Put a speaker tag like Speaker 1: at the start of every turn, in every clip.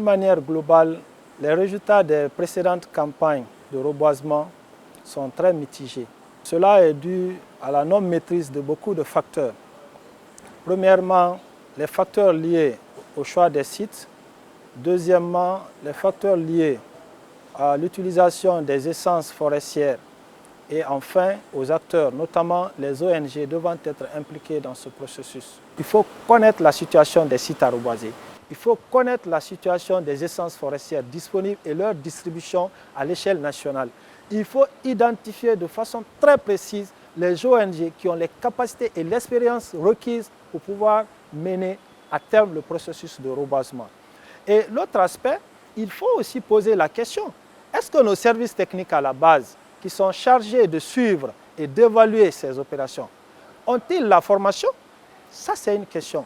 Speaker 1: manière globale, les résultats des précédentes campagnes de reboisement sont très mitigés. Cela est dû à la non-maîtrise de beaucoup de facteurs. Premièrement, les facteurs liés au choix des sites. Deuxièmement, les facteurs liés à l'utilisation des essences forestières. Et enfin, aux acteurs, notamment les ONG, devant être impliqués dans ce processus. Il faut connaître la situation des sites à reboiser. Il faut connaître la situation des essences forestières disponibles et leur distribution à l'échelle nationale. Il faut identifier de façon très précise les ONG qui ont les capacités et l'expérience requises pour pouvoir mener à terme le processus de reboisement. Et l'autre aspect, il faut aussi poser la question, est-ce que nos services techniques à la base, qui sont chargés de suivre et d'évaluer ces opérations, ont-ils la formation? Ça, c'est une question.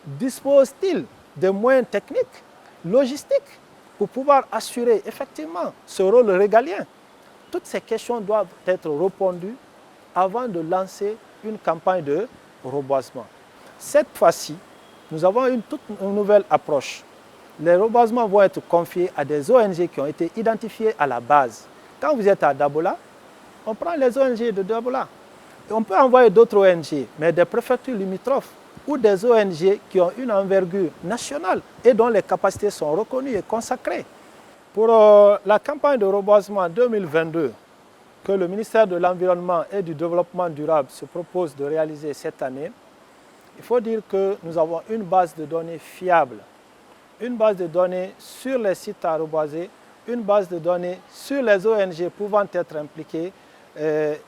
Speaker 1: Disposent-ils des moyens techniques, logistiques, pour pouvoir assurer effectivement ce rôle régalien? Toutes ces questions doivent être répondues avant de lancer une campagne de reboisement. Cette fois-ci, nous avons une toute nouvelle approche. Les reboisements vont être confiés à des ONG qui ont été identifiées à la base. Quand vous êtes à Dabola, on prend les ONG de Dabola. Et on peut envoyer d'autres ONG, mais des préfectures limitrophes ou des ONG qui ont une envergure nationale et dont les capacités sont reconnues et consacrées. Pour la campagne de reboisement 2022 que le ministère de l'Environnement et du Développement durable se propose de réaliser cette année, il faut dire que nous avons une base de données fiable, une base de données sur les sites à reboiser, une base de données sur les ONG pouvant être impliquées,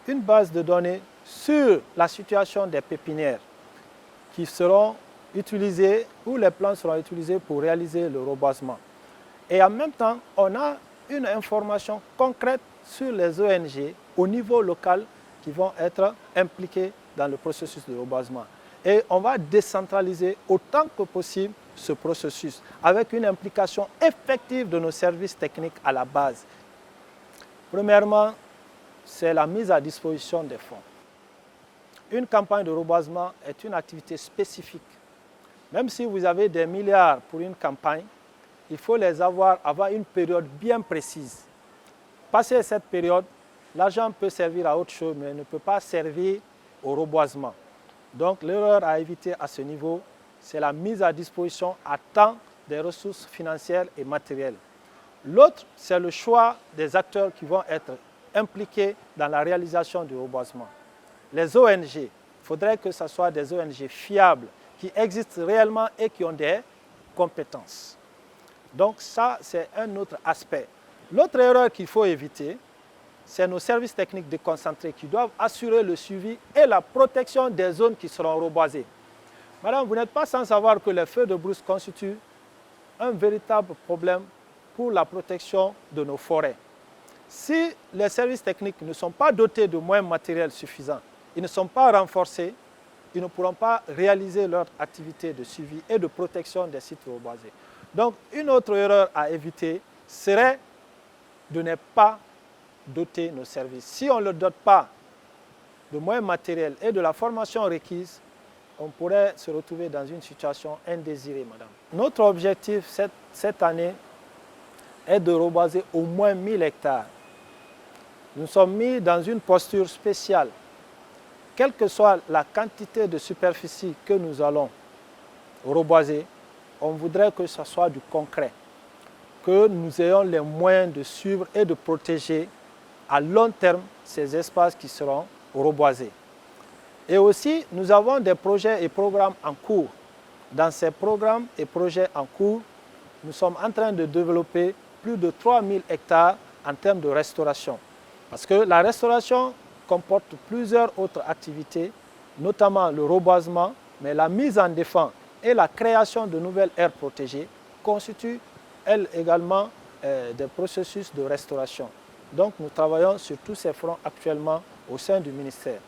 Speaker 1: une base de données sur la situation des pépinières qui seront utilisées, où les plants seront utilisés pour réaliser le reboisement. Et en même temps, on a une information concrète sur les ONG au niveau local qui vont être impliquées dans le processus de reboisement. Et on va décentraliser autant que possible ce processus avec une implication effective de nos services techniques à la base. Premièrement, c'est la mise à disposition des fonds. Une campagne de reboisement est une activité spécifique. Même si vous avez des milliards pour une campagne, il faut les avoir avant une période bien précise. Passé cette période, l'argent peut servir à autre chose, mais ne peut pas servir au reboisement. Donc l'erreur à éviter à ce niveau, c'est la mise à disposition à temps des ressources financières et matérielles. L'autre, c'est le choix des acteurs qui vont être impliqués dans la réalisation du reboisement. Les ONG, il faudrait que ce soit des ONG fiables, qui existent réellement et qui ont des compétences. Donc ça, c'est un autre aspect. L'autre erreur qu'il faut éviter, c'est nos services techniques déconcentrés qui doivent assurer le suivi et la protection des zones qui seront reboisées. Madame, vous n'êtes pas sans savoir que les feux de brousse constituent un véritable problème pour la protection de nos forêts. Si les services techniques ne sont pas dotés de moyens matériels suffisants, ils ne sont pas renforcés, ils ne pourront pas réaliser leur activité de suivi et de protection des sites reboisés. Donc, une autre erreur à éviter serait de ne pas doter nos services. Si on ne leur dote pas de moyens matériels et de la formation requise, on pourrait se retrouver dans une situation indésirée, madame. Notre objectif cette année est de reboiser au moins 1000 hectares. Nous sommes mis dans une posture spéciale. Quelle que soit la quantité de superficie que nous allons reboiser, on voudrait que ce soit du concret, que nous ayons les moyens de suivre et de protéger à long terme ces espaces qui seront reboisés. Et aussi, nous avons des projets et programmes en cours. Dans ces programmes et projets en cours, nous sommes en train de développer plus de 3000 hectares en termes de restauration. Parce que la restauration comporte plusieurs autres activités, notamment le reboisement, mais la mise en défense et la création de nouvelles aires protégées constituent, elles également, des processus de restauration. Donc nous travaillons sur tous ces fronts actuellement au sein du ministère.